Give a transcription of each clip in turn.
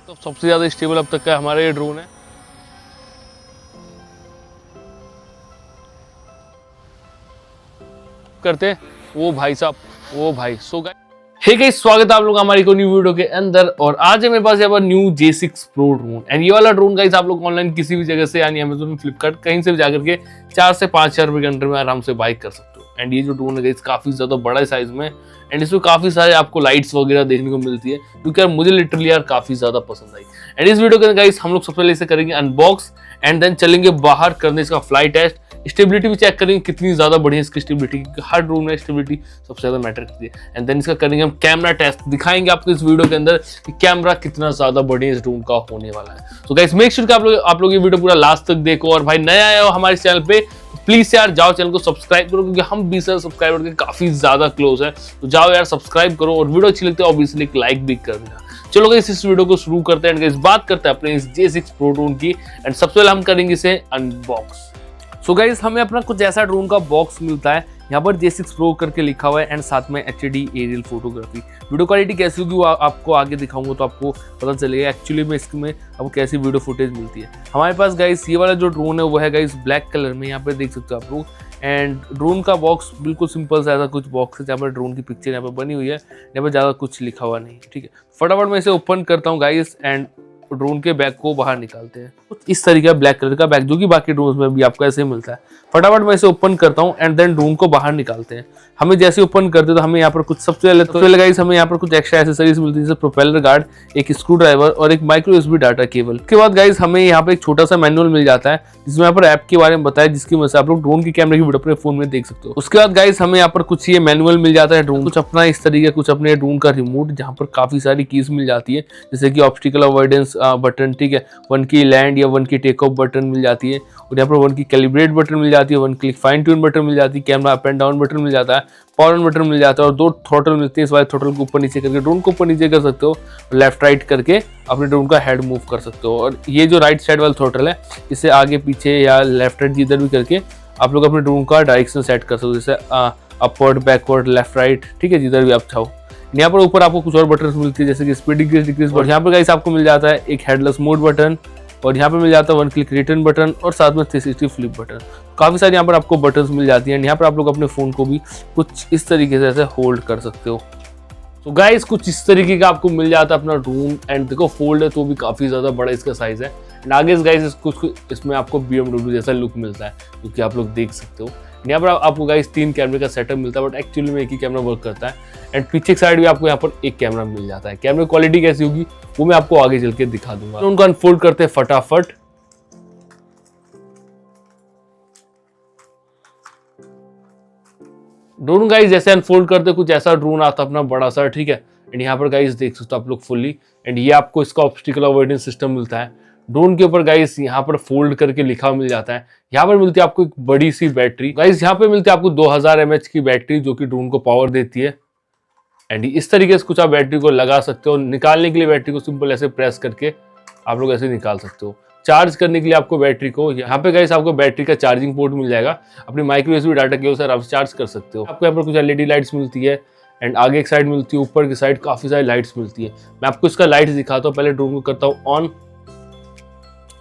तो सबसे ज्यादा स्टेबल अब तक का हमारा ये ड्रोन है। करते हैं वो भाई साहब, वो भाई। सो गाइस, हे गाइस, स्वागत है आप लोग का हमारी को न्यू वीडियो के अंदर। और आज है मेरे पास यहाँ पर new J6 Pro drone. And ये वाला ड्रोन गाइस आप लोग ऑनलाइन किसी भी जगह से यानी अमेज़न, फ्लिपकार्ट कहीं से भी जाकर के 4 से 5 हज़ार रुपए के अंदर में आराम से बाय कर सकते हो। एंड ये जो ड्रोन है गाइस काफी ज्यादा बड़ा साइज में, एंड इसमें काफी सारे आपको लाइट्स वगैरह देखने को मिलती है, क्योंकि यार मुझे लिटरली यार काफी ज्यादा पसंद आई। एंड इस वीडियो के अंदर गाइस हम लोग सबसे पहले इसे करेंगे अनबॉक्स, एंड देन चलेंगे बाहर करने इसका फ्लाई टेस्ट, स्टेबिलिटी भी चेक करेंगे कितनी ज्यादा बढ़िया इसकी स्टेबिलिटी, क्योंकि हर ड्रोन में स्टेबिलिटी सबसे ज्यादा मैटर करती है। एंड देन इसका करेंगे हम कैमरा टेस्ट, दिखाएंगे आपको इस वीडियो के अंदर कि कैमरा कितना ज्यादा बढ़िया इस ड्रोन का होने वाला है। तो गाइस मेक श्योर कि आप लोग ये वीडियो पूरा लास्ट तक देखो। और भाई नया आए हो हमारे चैनल पे, प्लीज यार जाओ चैनल को सब्सक्राइब करो, क्योंकि हम 20,000 सब्सक्राइबर के काफी ज्यादा क्लोज है। तो जाओ यार सब्सक्राइब करो, और वीडियो अच्छी लगती है ऑब्वियसली एक लाइक भी कर देना। चलो गाइस इस वीडियो को शुरू करते हैं। एंड बात करते हैं अपने इस J6 Pro ड्रोन की। एंड सबसे पहले हम करेंगे इसे अनबॉक्स। सो गाइस हमें अपना कुछ ऐसा ड्रोन का बॉक्स मिलता है, यहाँ पर J6 Pro करके लिखा हुआ है, एंड साथ में HD aerial photography. Video quality कैसी होगी वो आपको आगे दिखाऊंगा, तो आपको पता चलेगा एक्चुअली में इसमें आपको कैसी वीडियो फुटेज मिलती है। हमारे पास गाइस ये वाला जो ड्रोन है वो है गाइस ब्लैक कलर में, यहाँ पे देख सकते हो आप लोग। एंड ड्रोन का बॉक्स बिल्कुल सिंपल सा ऐसा कुछ बॉक्स है, जहाँ पर ड्रोन की पिक्चर यहाँ पर बनी हुई है, यहाँ पर ज़्यादा कुछ लिखा हुआ नहीं। ठीक है, फटाफट मैं इसे ओपन करता हूँ गाइस, एंड ड्रोन के बैग को बाहर निकालते हैं। कुछ इस तरीके का ब्लैक कलर का बैग, जो कि बाकी ड्रोन में भी आपको ऐसे ही मिलता है। फटाफट मैं इसे ओपन करता हूँ, एंड देन ड्रोन को बाहर निकालते हैं। हमें जैसे ओपन करते तो हमें यहाँ पर कुछ सबसे पहले गाइस हमें यहाँ पर कुछ एक्स्ट्रा एक्सेसरीज मिलती है, जैसे प्रोपेलर गार्ड, एक स्क्रू ड्राइवर और एक माइक्रो USB डाटा केबल। उसके बाद गाइस हमें यहाँ पर एक छोटा सा मैनुअल मिल जाता है, जिसमें यहाँ पर ऐप के बारे में बताया, जिसकी वजह से आप लोग ड्रोन की कैमरे की वीडियो अपने फोन में देख सकते हो। उसके बाद गाइस हमें यहाँ पर कुछ ये मैनुअल मिल जाता है ड्रोन, कुछ अपना इस तरीके, कुछ अपने ड्रोन का रिमोट, जहाँ पर काफी सारी कीज मिल जाती है, जैसे कि ऑब्स्टिकल अवॉइडेंस बटन, ठीक है, 1 की लैंड या 1 की टेक ऑफ बटन मिल जाती है, और यहाँ पर 1 की कैलिब्रेट बटन मिल जाती है, 1 की फाइन ट्यून बटन मिल जाती है, camera up and down button मिल जाता है, पावर ऑन बटन मिल जाता है, और 2 थ्रॉटल मिलती है। इस वाले थ्रॉटल को ऊपर नीचे करके ड्रोन को ऊपर नीचे कर सकते हो, लेफ्ट राइट करके अपने ड्रोन का हेड मूव कर सकते हो। और ये जो राइट साइड वाला थ्रॉटल है, इसे आगे पीछे या लेफ्ट राइट जिधर भी करके आप लोग अपने ड्रोन का डायरेक्शन सेट कर सकते हो, जैसे अपवर्ड, बैकवर्ड, लेफ्ट राइट, ठीक है, जिधर भी आप चाहो। यहाँ पर ऊपर आपको कुछ और बटन मिलती है, जैसे कि स्पीड डिक्रीज डिक्रीज। और यहाँ पर गाइस आपको मिल जाता है एक हेडलेस मोड बटन, और यहाँ पे मिल जाता है 1 क्लिक रिटर्न बटन, और साथ में 360 फ्लिप बटन। काफी सारी यहाँ पर आपको बटन्स मिल जाती हैं। यहाँ पर आप लोग अपने फोन को भी कुछ इस तरीके से ऐसे होल्ड कर सकते हो। तो गाइस कुछ इस तरीके का आपको मिल जाता है अपना ड्रोन। एंड देखो फोल्ड है तो भी काफी ज्यादा बड़ा इसका साइज है। एंड आगे गाइस कुछ इसमें आपको BMW जैसा लुक मिलता है, क्योंकि आप लोग देख सकते हो। यहाँ पर आपको गाइस 3 कैमरे का सेटअप मिलता है, बट एक्चुअली में एक ही कैमरा वर्क करता है। एंड पीछे की साइड भी आपको यहाँ पर एक कैमरा मिल जाता है। कैमरा क्वालिटी कैसी होगी वो मैं आपको आगे चल के दिखा दूंगा। तो उनको अनफोल्ड करते हैं फटाफट। ड्रोन गाइस जैसे अनफोल्ड करते कुछ ऐसा ड्रोन आता अपना बड़ा सा, ठीक है। एंड यहाँ पर गाइस देख सकते हो आप लोग फुल्ली। एंड ये आपको इसका ऑब्स्टिकल अवॉइडेंस सिस्टम मिलता है। ड्रोन के ऊपर गाइस यहाँ पर फोल्ड करके लिखा मिल जाता है। यहाँ पर मिलती है आपको एक बड़ी सी बैटरी गाइस, यहाँ पे मिलती है आपको 2000 mAh की बैटरी, जो कि ड्रोन को पावर देती है। एंड इस तरीके से कुछ आप बैटरी को लगा सकते हो। निकालने के लिए बैटरी को सिंपल ऐसे प्रेस करके आप लोग ऐसे निकाल सकते हो। चार्ज करने के लिए आपको बैटरी को यहाँ पे गाइस आपको बैटरी का चार्जिंग पोर्ट मिल जाएगा। अपनी माइक्रो USB डाटा केबल से आप चार्ज कर सकते हो। आपको यहाँ पर कुछ LED लाइट्स मिलती है, एंड आगे एक साइड मिलती है, ऊपर की साइड काफी सारी लाइट्स मिलती है। मैं आपको इसका लाइट्स दिखाता हूँ। पहले ड्रोन को करता हूँ ऑन।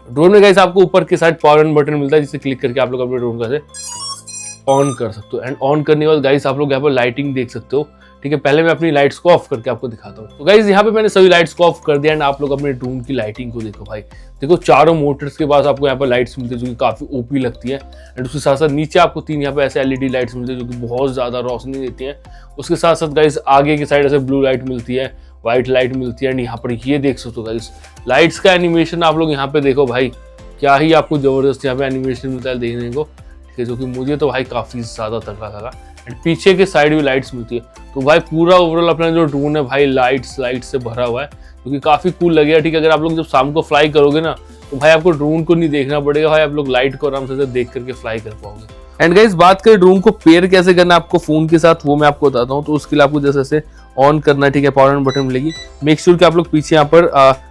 ड्रोन में गाइस आपको ऊपर की साइड पावर ऑन बटन मिलता है, जिसे क्लिक करके आप लोग अपने ड्रोन का ऑन कर सकते हो। एंड ऑन करने के बाद गाइस आप लोग यहाँ पर लाइटिंग देख सकते हो, ठीक है। पहले मैं अपनी लाइट्स को ऑफ करके आपको दिखाता हूँ। तो गाइस यहाँ पे मैंने सभी लाइट्स को ऑफ कर दिया, एंड आप लोग अपने ड्रोन की लाइटिंग को देखो भाई। देखो चारों मोटर्स के बाद आपको यहाँ पर लाइट्स मिलती है, जो कि काफी OP लगती है। एंड उसके साथ साथ नीचे आपको 3 यहाँ पे ऐसे LED लाइट्स मिलती है, जो कि बहुत ज्यादा रोशनी देती है। उसके साथ साथ गाइस आगे की साइड ऐसे ब्लू लाइट मिलती है, व्हाइट लाइट मिलती है। एंड यहाँ पर ये देख सकते हो गाइस लाइट्स का एनिमेशन आप लोग यहाँ पे देखो भाई, क्या ही आपको जबरदस्त यहाँ पे एनिमेशन मिलता है देखने को, ठीक है, जो कि मुझे तो भाई काफी ज्यादा तगड़ा लगा। एंड पीछे के साइड भी लाइट्स मिलती है। तो भाई पूरा ओवरऑल अपना जो ड्रोन है भाई लाइट्स से भरा हुआ है, जो कि काफी कूल लगेगा, ठीक है। अगर आप लोग जब शाम को फ्लाई करोगे ना, तो भाई आपको ड्रोन को नहीं देखना पड़ेगा भाई, आप लोग लाइट को आराम से देख करके फ्लाई कर पाओगे। एंड गाइस बात करें ड्रोन को पेयर कैसे करना है आपको फोन के साथ, वो मैं आपको बताता हूँ। तो उसके लिए आपको जैसे ऑन करना है, ठीक है, पावर ऑन बटन मिलेगी। मेक श्योर कि आप लोग पीछे यहाँ पर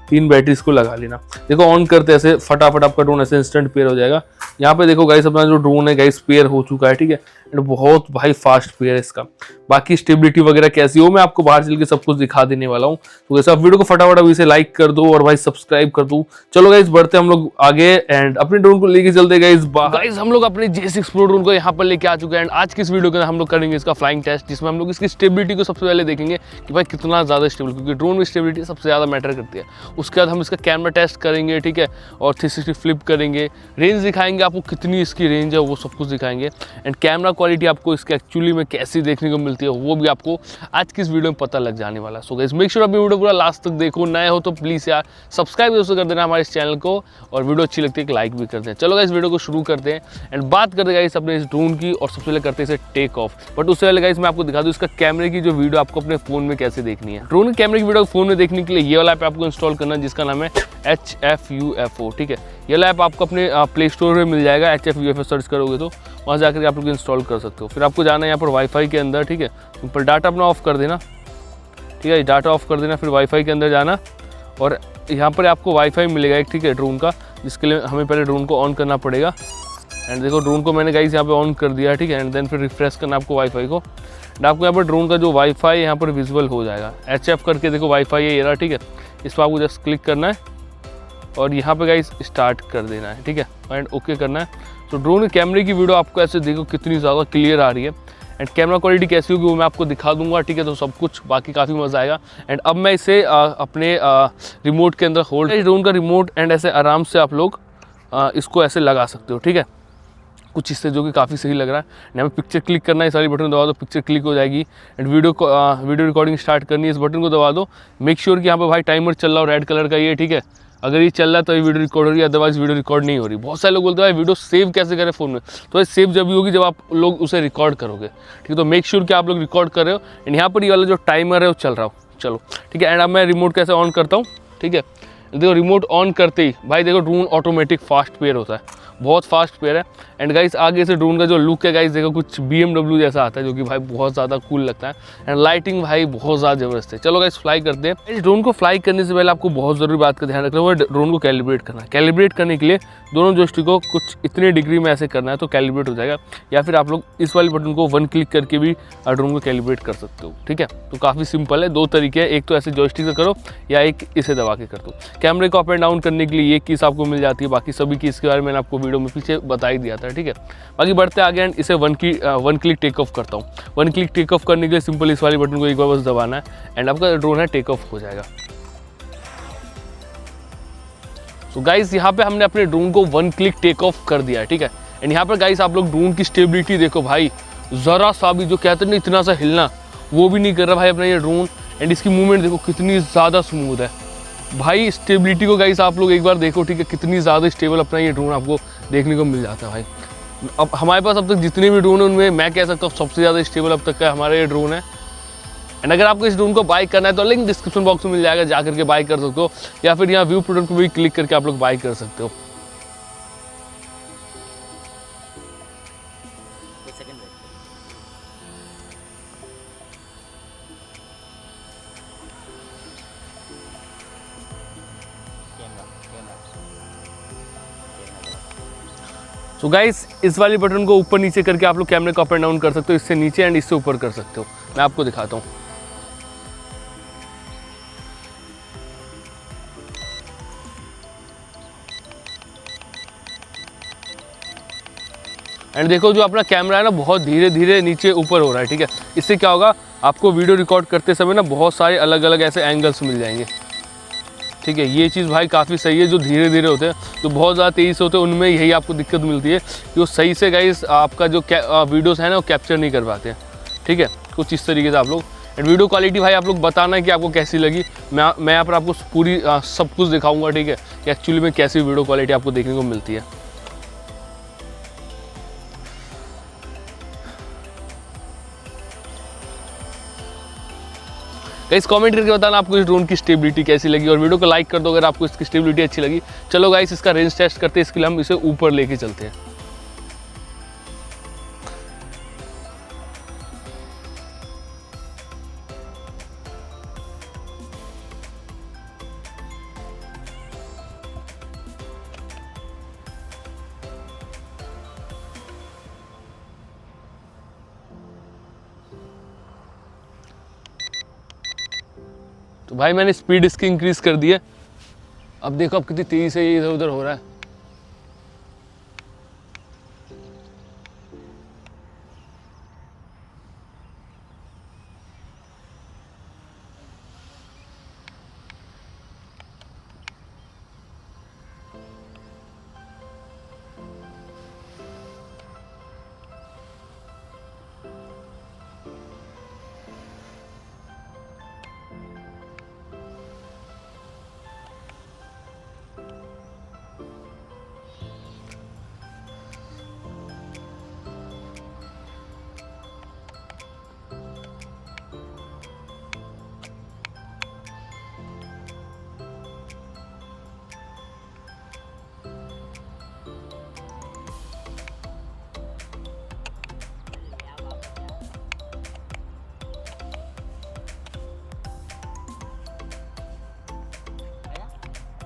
3 बैटरीज को लगा लेना। देखो ऑन करते ऐसे फटाफट आपका ड्रोन ऐसे इंस्टेंट पेयर हो जाएगा। यहाँ पे देखो गाइस अपना जो ड्रोन है गाइस पेयर हो चुका है, ठीक है। एंड बहुत भाई फास्ट पेयर है इसका। बाकी स्टेबिलिटी वगैरह कैसी हो मैं आपको बाहर चल के सब कुछ दिखा देने वाला हूँ। तो वैसे आप वीडियो को फटाफट अभी से लाइक कर दो और भाई सब्सक्राइब कर दो। चलो गाइस बढ़ते हम लोग आगे एंड अपने ड्रोन को लेके चलते गाइस बाहर। गाइस हम लोग अपने J6 Pro ड्रोन को यहाँ पर लेके आ चुके हैं एंड आज की इस वीडियो के अंदर हम लोग करेंगे इसका फ्लाइंग टेस्ट, जिसमें हम लोग इसकी स्टेबिलिटी को सबसे पहले देखेंगे कि भाई कितना ज़्यादा स्टेबल, क्योंकि ड्रोन में स्टेबिलिटी सबसे ज़्यादा मैटर करती है। उसके बाद हम इसका कैमरा टेस्ट करेंगे, ठीक है, और 360 फ्लिप करेंगे, रेंज दिखाएंगे आपको कितनी इसकी रेंज है वो सब कुछ दिखाएंगे एंड कैमरा क्वालिटी आपको इसके एक्चुअली में कैसी देखने को मिलती है वो भी आपको आज की इस वीडियो में पता लग जाने वाला है। सो गाइस मेक श्योर अपनी वीडियो पूरा लास्ट तक देखो। नए हो तो प्लीज़ यार सब्सक्राइब दोस्तों कर देना हमारे इस चैनल को और वीडियो अच्छी लगती है लाइक भी कर दें। चलो गाइस वीडियो को शुरू करते हैं एंड बात करते हैं गाइस अपने इस ड्रोन की और सबसे पहले करते हैं इसे टेक ऑफ। बट उससे पहले गाइस मैं आपको दिखा दूं इसका कैमरे की जो वीडियो आपको अपने फोन में कैसे देखनी है। ड्रोन के कैमरे की वीडियो फोन में देखने के लिए ये वाला ऐप आपको इंस्टॉल करना है जिसका नाम है HFUFO, ठीक है। ये वाला ऐप आपको अपने प्ले स्टोर में मिल जाएगा। HFUFO सर्च करोगे तो वहाँ जाकर आप लोग इंस्टॉल कर सकते हो। फिर आपको जाना है यहाँ पर वाईफाई के अंदर, ठीक है। सिंपल डाटा अपना ऑफ कर देना, ठीक है, डाटा ऑफ कर देना। फिर वाईफाई के अंदर जाना और यहाँ पर आपको वाईफाई मिलेगा एक, ठीक है, ड्रोन का, जिसके लिए हमें पहले ड्रोन को ऑन करना पड़ेगा। एंड देखो ड्रोन को मैंने गाइस यहाँ पे ऑन कर दिया, ठीक है। एंड देन फिर रिफ्रेश करना आपको वाईफाई को एंड आपको यहाँ पर ड्रोन का जो वाईफाई यहाँ पर विजुअल हो जाएगा। HF करके देखो वाईफाई है ये रहा, ठीक है। इस पर आपको जस्ट क्लिक करना है और यहाँ पे गाइस स्टार्ट कर देना है, ठीक है, एंड ओके करना है। तो ड्रोन के कैमरे की वीडियो आपको ऐसे देखो कितनी ज़्यादा क्लियर आ रही है एंड कैमरा क्वालिटी कैसी होगी वो मैं आपको दिखा दूंगा, ठीक है। तो सब कुछ बाकी काफ़ी मज़ा आएगा। एंड अब मैं इसे अपने रिमोट के अंदर होल्ड, ड्रोन का रिमोट एंड ऐसे आराम से आप लोग इसको ऐसे लगा सकते हो, ठीक है, कुछ इससे जो कि काफ़ी सही लग रहा है। यहाँ पे पिक्चर क्लिक करना है, इस वाली बटन दबा दो, पिक्चर क्लिक हो जाएगी एंड वीडियो रिकॉर्डिंग स्टार्ट करनी है, इस बटन को दबा दो। मेक श्योर कि यहाँ पे भाई टाइमर चल रहा हो रेड कलर का ये, ठीक है। अगर ये चल रहा है तो ये वीडियो रिकॉर्ड हो रही है, अदरवाइज वीडियो रिकॉर्ड नहीं हो रही। बहुत सारे लोग बोलते हैं भाई वीडियो सेव कैसे करें फ़ोन में, तो ये सेव जब भी होगी जब आप लोग उसे रिकॉर्ड करोगे, ठीक है। तो मेक श्योर कि आप लोग रिकॉर्ड कर रहे हो एंड यहाँ पर ये वाला जो टाइमर है वो चल रहा हो, चलो ठीक है। एंड अब मैं रिमोट कैसे ऑन करता हूँ, ठीक है। देखो रिमोट ऑन करते ही भाई देखो ड्रोन ऑटोमेटिक फास्ट पेयर होता है, बहुत फास्ट पेयर है। एंड गाइस आगे से ड्रोन का जो लुक है गाइस देखो कुछ BMW जैसा आता है, जो कि भाई बहुत ज़्यादा कूल लगता है एंड लाइटिंग भाई बहुत ज़्यादा ज़बरदस्त है। चलो गाइस फ्लाई करते हैं। इस ड्रोन को फ्लाई करने से पहले आपको बहुत ज़रूरी बात का ध्यान रखना है, ड्रोन को कैलिब्रेट करना है। कैलिब्रेट करने के लिए दोनों जोयस्टिक को कुछ इतने डिग्री में ऐसे करना है तो कैलिब्रेट हो जाएगा, या फिर आप लोग इस वाले बटन को 1 क्लिक करके भी ड्रोन को कैलिब्रेट कर सकते हो, ठीक है। तो काफ़ी सिंपल है, 2 तरीके हैं, एक तो ऐसे जॉयस्टिक से करो या एक इसे दबा के कर दो। कैमरे को अप एंड डाउन करने के लिए ये कीज आपको मिल जाती है, बाकी सभी कीज के बारे में मैंने आपको वीडियो में पीछे बता ही दिया था, ठीक है। बाकी बढ़ते आगे एंड इसे 1 क्लिक टेक ऑफ करता हूँ। 1 क्लिक टेक ऑफ करने के लिए सिंपल इस वाली बटन को एक बार बस दबाना है एंड आपका ड्रोन है टेक ऑफ हो जाएगा। तो गाइस यहाँ पे हमने अपने ड्रोन को 1 क्लिक टेक ऑफ कर दिया है, ठीक है। एंड यहाँ पर गाइस आप लोग ड्रोन की स्टेबिलिटी देखो भाई, जरा सा भी जो कहते हैं ना इतना सा हिलना वो भी नहीं कर रहा भाई अपना ये ड्रोन। एंड इसकी मूवमेंट देखो कितनी ज़्यादा स्मूथ है भाई। स्टेबिलिटी को गाइस आप लोग एक बार देखो, ठीक है, कितनी ज़्यादा स्टेबल अपना ये ड्रोन आपको देखने को मिल जाता है भाई। अब हमारे पास अब तक जितने भी ड्रोन है उनमें मैं कह सकता हूँ सबसे ज़्यादा स्टेबल अब तक का हमारा ये ड्रोन है। एंड अगर आपको इस ड्रोन को बाय करना है तो लिंक डिस्क्रिप्शन बॉक्स में मिल जाएगा, जा करके बाय कर सकते हो, या फिर यहाँ व्यू प्रोडक्ट को भी क्लिक करके आप लोग बाय कर सकते हो। तो गाइस इस वाली बटन को ऊपर नीचे करके आप लोग कैमरे को अप एंड डाउन कर सकते हो, इससे नीचे एंड इससे ऊपर कर सकते हो। मैं आपको दिखाता हूँ। एंड देखो जो अपना कैमरा है ना बहुत धीरे धीरे नीचे ऊपर हो रहा है, ठीक है। इससे क्या होगा, आपको वीडियो रिकॉर्ड करते समय ना बहुत सारे अलग अलग ऐसे एंगल्स मिल जाएंगे, ठीक है। ये चीज़ भाई काफ़ी सही है। जो धीरे धीरे होते हैं, जो बहुत ज़्यादा तेज़ी से होते हैं, उनमें यही आपको दिक्कत मिलती है कि वो सही से गाइस आपका जो वीडियोस है ना वो कैप्चर नहीं कर पाते हैं, ठीक है। कुछ इस तरीके से आप लोग एंड वीडियो क्वालिटी भाई आप लोग बताना कि आपको कैसी लगी। मैं यहाँ पर आपको पूरी सब कुछ दिखाऊंगा, ठीक है, कि एक्चुअली में कैसी वीडियो क्वालिटी आपको देखने को मिलती है। गाइस कमेंट करके बताना आपको इस ड्रोन की स्टेबिलिटी कैसी लगी और वीडियो को लाइक कर दो अगर आपको इसकी स्टेबिलिटी अच्छी लगी। चलो गाइस इसका रेंज टेस्ट करते हैं, इसके लिए हम इसे ऊपर लेके चलते हैं। तो भाई मैंने स्पीड इसकी इंक्रीज कर दी है। अब देखो अब कितनी तेजी से ये इधर उधर हो रहा है।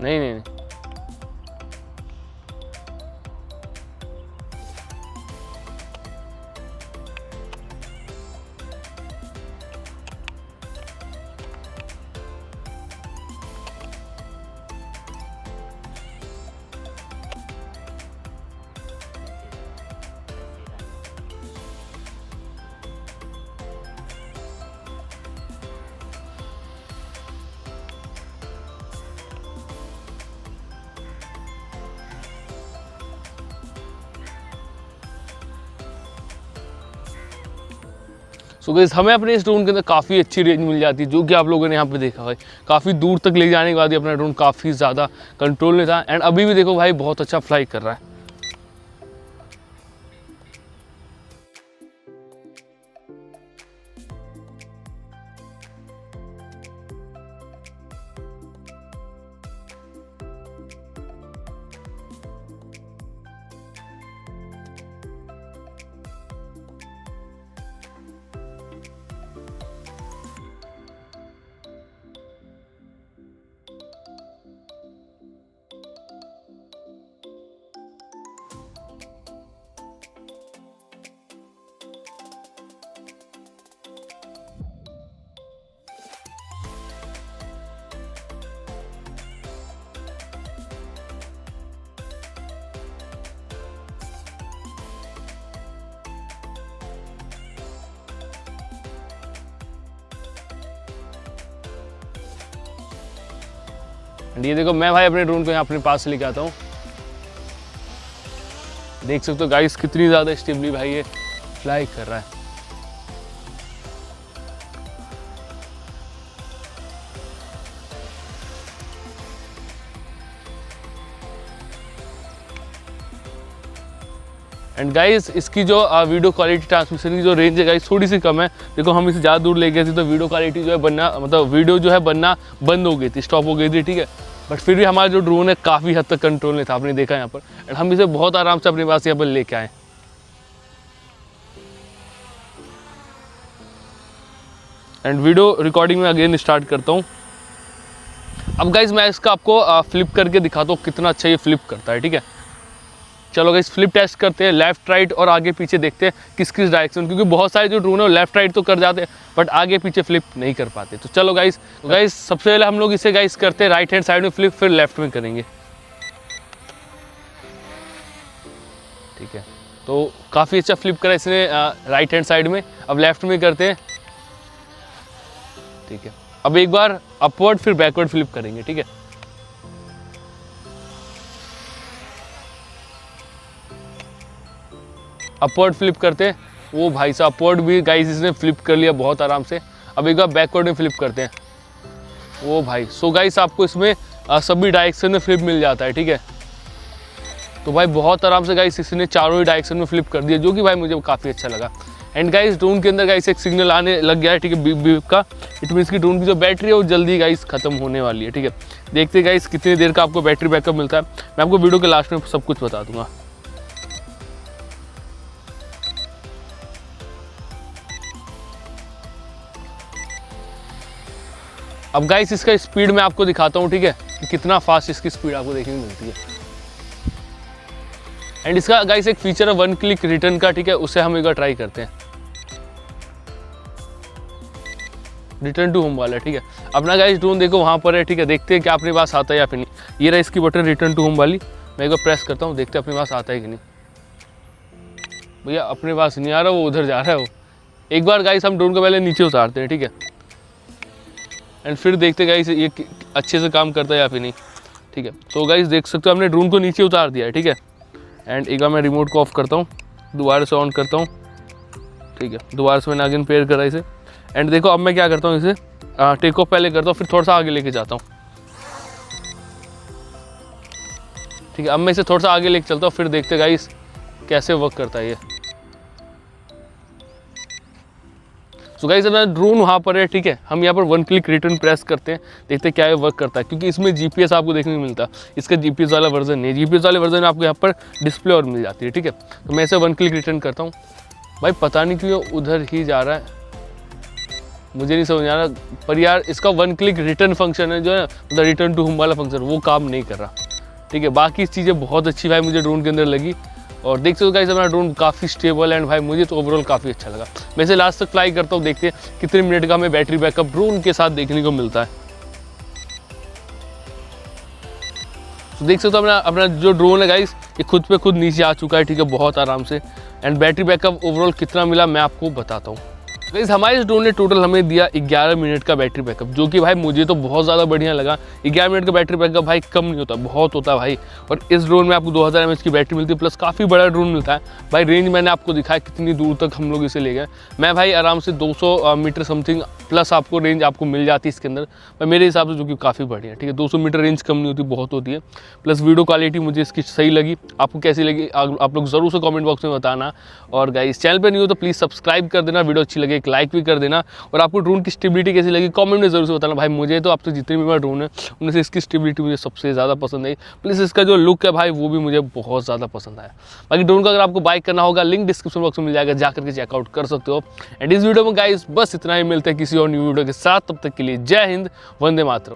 नहीं नहीं नहीं, सो गाइस हमें अपने इस ड्रोन के अंदर काफ़ी अच्छी रेंज मिल जाती है, जो कि आप लोगों ने यहाँ पे देखा भाई काफ़ी दूर तक ले जाने के बाद ही अपना ड्रोन काफ़ी ज़्यादा कंट्रोल में था। एंड अभी भी देखो भाई बहुत अच्छा फ्लाई कर रहा है। एंड ये देखो मैं भाई अपने ड्रोन को यहाँ अपने पास लेके आता हूँ। देख सकते हो गाइस कितनी ज़्यादा स्टेबली भाई ये फ्लाई कर रहा है। एंड गाइस इसकी जो वीडियो क्वालिटी ट्रांसमिशन की जो रेंज है गाइस थोड़ी सी कम है। देखो हम इसे ज़्यादा दूर ले गए थे तो वीडियो क्वालिटी जो है बनना मतलब वीडियो जो है बनना बंद हो गई थी, स्टॉप हो गई थी, ठीक है। बट फिर भी हमारा जो ड्रोन है काफ़ी हद तक कंट्रोल में था, आपने देखा यहाँ पर। एंड हम इसे बहुत आराम से अपने पास यहाँ पर लेके आए। एंड वीडियो रिकॉर्डिंग में अगेन स्टार्ट करता हूँ। अब गाइस मैं इसका आपको फ्लिप करके दिखाता हूँ कितना अच्छा ये फ्लिप करता है, ठीक है। चलो गाइस फ्लिप टेस्ट करते हैं, लेफ्ट राइट और आगे पीछे देखते हैं किस किस डायरेक्शन, क्योंकि बहुत सारे जो ड्रोन है लेफ्ट राइट तो कर जाते हैं बट आगे पीछे फ्लिप नहीं कर पाते। तो चलो गाइस सबसे पहले हम लोग इसे गाइस करते हैं राइट हैंड साइड में फ्लिप, फिर लेफ्ट में करेंगे, ठीक है। तो काफ़ी अच्छा फ्लिप करा इसने राइट हैंड साइड में। अब लेफ्ट में करते हैं, ठीक है। अब एक बार अपवर्ड फिर बैकवर्ड फ्लिप करेंगे, ठीक है। अपवर्ड फ्लिप करते हैं, वो भाई साहब अपवर्ड भी गाइस इसने फ्लिप कर लिया बहुत आराम से। अब एक बार बैकवर्ड में फ्लिप करते हैं, वो भाई। सो गाइस आपको इसमें सभी डायरेक्शन में फ्लिप मिल जाता है, ठीक है। तो भाई बहुत आराम से गाइस इसने चारों ही डायरेक्शन में फ्लिप कर दिया, जो कि भाई मुझे काफ़ी अच्छा लगा। एंड गाइस ड्रोन के अंदर गाइस एक सिग्नल आने लग गया है, ठीक है, बीप बीप का। इट मीन्स कि ड्रोन की जो बैटरी है वो जल्दी गाइस खत्म होने वाली है, ठीक है। देखते गाइस कितनी देर का आपको बैटरी बैकअप मिलता है, मैं आपको वीडियो के लास्ट में सब कुछ बता दूंगा। अब गाइस इसका स्पीड मैं आपको दिखाता हूँ, ठीक है, कि कितना फास्ट इसकी स्पीड आपको देखने को मिलती है। एंड इसका गाइस एक फीचर है 1 क्लिक रिटर्न का, ठीक है, उसे हम एक बार ट्राई करते हैं। रिटर्न टू होम वाला है, ठीक है। अपना गाइस ड्रोन देखो वहाँ पर है, ठीक है। देखते हैं कि अपने पास आता है या फिर नहीं। ये रहा इसकी बटन रिटर्न टू होम वाली, मैं एक बार प्रेस करता हूँ, देखते हैं अपने पास आता है कि नहीं। भैया अपने पास नहीं आ रहा, वो उधर जा रहा है वो। एक बार गाइस हम ड्रोन को पहले नीचे उतारते हैं, ठीक है, एंड फिर देखते हैं गाइस ये अच्छे से काम करता है या फिर नहीं, ठीक है। तो गाइस देख सकते हो हमने ड्रोन को नीचे उतार दिया है, ठीक है। एंड एक बार मैं रिमोट को ऑफ करता हूँ, दोबारा से ऑन करता हूँ, ठीक है। दोबारा से मैंने अगेन पेयर करा इसे, एंड देखो अब मैं क्या करता हूँ, इसे टेक ऑफ पहले करता हूँ, फिर थोड़ा सा आगे लेके जाता हूँ, ठीक है। अब मैं इसे थोड़ा सा आगे लेके चलता हूँ, फिर देखते हैं गाइस कैसे वर्क करता है ये। सो गाइस अपना ड्रोन वहाँ पर है, ठीक है। हम यहाँ पर 1 क्लिक रिटर्न प्रेस करते हैं, देखते हैं क्या ये वर्क करता है, क्योंकि इसमें जीपीएस आपको देखने को मिलता है। इसका जीपीएस वाला वर्जन नहीं, जीपीएस वाले वर्जन में आपको यहाँ पर डिस्प्ले और मिल जाती है, ठीक है। तो मैं इसे 1 क्लिक रिटर्न करता हूँ। भाई पता नहीं क्यों उधर ही जा रहा है, मुझे नहीं समझ आ रहा, पर यार इसका 1 क्लिक रिटर्न फंक्शन है जो है, मतलब रिटर्न टू होम वाला फंक्शन, वो काम नहीं कर रहा, ठीक है। बाकी चीज़ें बहुत अच्छी भाई मुझे ड्रोन के अंदर लगी, और देख सकते हो गाइस अपना ड्रोन काफ़ी स्टेबल एंड भाई मुझे तो ओवरऑल काफ़ी अच्छा लगा। मैं इसे लास्ट तक फ्लाई करता हूँ, देखते हैं कितने मिनट का हमें बैटरी बैकअप ड्रोन के साथ देखने को मिलता है। तो देख सकते हो अपना जो ड्रोन है गाइस ये खुद पे खुद नीचे आ चुका है, ठीक है, बहुत आराम से। एंड बैटरी बैकअप ओवरऑल कितना मिला मैं आपको बताता हूँ। गाइस हमारे इस ड्रोन ने टोटल हमें दिया 11 मिनट का बैटरी बैकअप, जो कि भाई मुझे तो बहुत ज़्यादा बढ़िया लगा। 11 मिनट का बैटरी बैकअप भाई कम नहीं होता, बहुत होता है भाई। और इस ड्रोन में आपको 2000 mAh की बैटरी मिलती है, प्लस काफ़ी बड़ा ड्रोन मिलता है भाई। रेंज मैंने आपको दिखाया कितनी दूर तक हम लोग इसे ले गए। मैं भाई आराम से 200 मीटर समथिंग प्लस आपको रेंज आपको मिल जाती है इसके अंदर भाई, मेरे हिसाब से, जो कि काफ़ी बढ़िया है, ठीक है। 200 मीटर रेंज कम नहीं होती, बहुत होती है। प्लस वीडियो क्वालिटी मुझे इसकी सही लगी, आपको कैसी लगी आप लोग ज़रूर से कमेंट बॉक्स में बताना। और गाइस चैनल पर नहीं हो तो प्लीज़ सब्सक्राइब कर देना, वीडियो अच्छी लगे एक लाइक भी कर देना। और आपको ड्रोन की स्टेबिलिटी कैसी लगी कमेंट में जरूर से बताना भाई। मुझे तो अब तक जितने भी मेरा ड्रोन है उनमें से इसकी स्टेबिलिटी मुझे सबसे ज़्यादा पसंद आई, प्लस इसका जो लुक है भाई वो भी मुझे बहुत ज़्यादा पसंद आया। बाकी ड्रोन का अगर आपको बाय करना होगा लिंक डिस्क्रिप्शन बॉक्स में मिल जाएगा, जाकर के चेकआउट कर सकते हो। एंड इस वीडियो में गाइस बस इतना ही, मिलते हैं किसी और न्यू वीडियो के साथ, तब तक के लिए जय हिंद, वंदे मातरम।